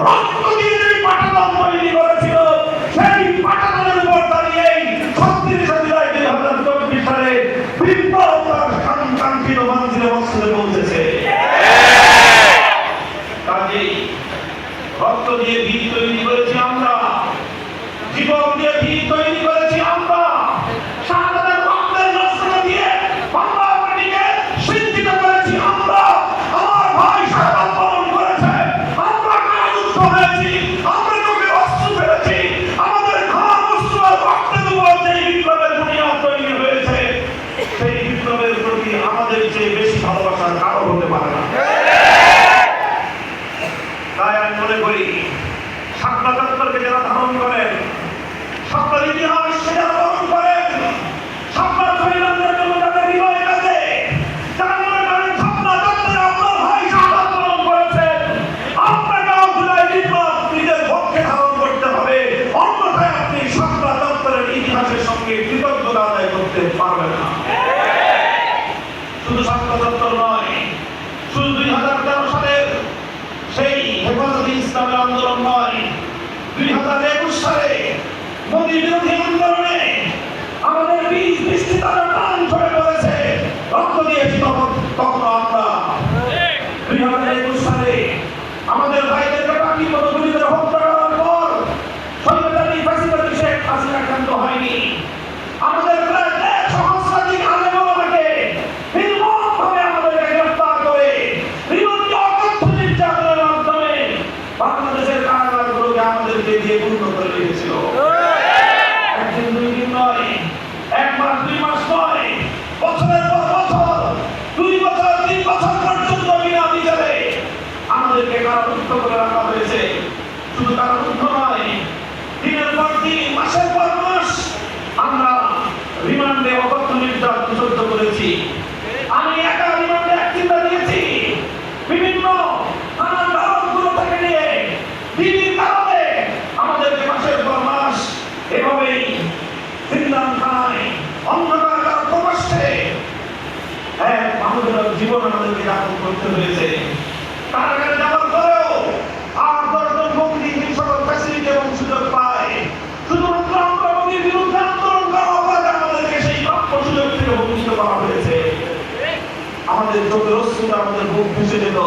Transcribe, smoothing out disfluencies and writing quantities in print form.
রক্ত দিয়ে যে পাঠাতন তৈরি করেছিল, সেই পাঠাতনের উপর দাঁড়িয়েই 36 জুলাই 2024 সালে বিপ্লব তার কাঙ্ক্ষিত মঞ্জিলে মসজিদে পৌঁছেছে। কাজেই রক্ত দিয়ে ভিত তৈরি করেছি আমরা, জীবন দিয়ে ভিত তৈরি করেছি আমরা, শাহাদাতের রক্তের রচনা দিয়ে বাংলা মাটিকে সিঞ্চিত করেছি আমরা। আমার ভাই শাহাদাত বরণ করেছে, আমরা কারারুদ্ধ হয়েছি, আমরা চোখে অশ্রু ফেলেছি। আমাদের ঘাম অশ্রু আর রক্তের উপর যে বিপ্লবের বুনিয়াদ তৈরি হয়েছে, সেই বিপ্লবের প্রতি আমাদের চেয়ে বেশি ভালোবাসার কারণ হতে পারে না। তাই আমি মনে করি শাপলা চত্বরকে যারা ধারণ করেন, শাপলার ইতিহাস যারা ধারণ করেন, শাপলার শহীদদের জন্য যাদের হৃদয় কাঁদে, যারা মনে করেন শাপলা চত্বরে আপনার ভাই শাহাদাত বরণ করেছেন, আপনাকেও জুলাই বিপ্লব নিজের পক্ষে ধারণ করতে হবে, অন্যথায় আপনি শাপলা চত্বরের ইতিহাসের সঙ্গে কৃতজ্ঞতা আদায় করতে পারবেন না। শুধু শাপলা চত্বর নয়, শুধু 2013 সালের সেই হেফাজতে ইসলামের আন্দোলন নয়, 2021 সালে মোদী বিরোধী আন্দোলনে আমাদের বীজ বৃষ্টি তারা প্রাণ ঝরে পড়েছে, রক্ত দিয়েছি তখনও আমরা। 2021 সালে আমাদের ভাইদেরকে বাকি মতো গুলিতে হত্যা করার পর সৈন্যবাহিনী ফ্যাসিবাদী শেখ হাসিনা ক্ষান্ত হয়নি। আমাদের প্রায় 1.5 সহস্রাধিক আলেম ওলামাকে নির্মমভাবে আমাদেরকে গ্রেফতার করে বাংলাদেশের কারাগারগুলোকে আমাদেরকে দিয়ে পূর্ণ করে রেখেছিল। একদিন দুই দিন নয়, 1 মাস 2 মাস নয়, বছরের পর বছর, 2 বছর 3 বছর পর্যন্ত বিনা বিচারে আমাদেরকে কারারুদ্ধ করে রাখা হয়েছে। শুধু কারারুদ্ধ নয়, দিনের পর দিন, মাসের পর মাস আমরা রিমান্ডে অকথ্য নির্যাতন সহ্য করেছি। আমি একা রিমান্ডে একদিনটা দিয়েছি, বিভিন্ন নানান কারণগুলো থেকে নিয়ে বিভিন্ন কারণে আমাদেরকে মাসের পর মাস এভাবেই জিন্দাখানায় অন্ধকার প্রকোষ্ঠে আমাদের জীবন আমাদেরকে যাপন করতে হয়েছে। কারাগারে যাওয়ার পরেও 8-10 জন বন্দী সকল ফ্যাসিলিটি এবং সুযোগ পায়। শুধুমাত্র আমরা মোদীর বিরুদ্ধে আন্দোলন করা অপরাধে আমাদেরকে সেই প্রাপ্য সুযোগ থেকে বঞ্চিত করা হয়েছে। আমাদের চোখের অশ্রুতে আমাদের বুক ভেসে যেত।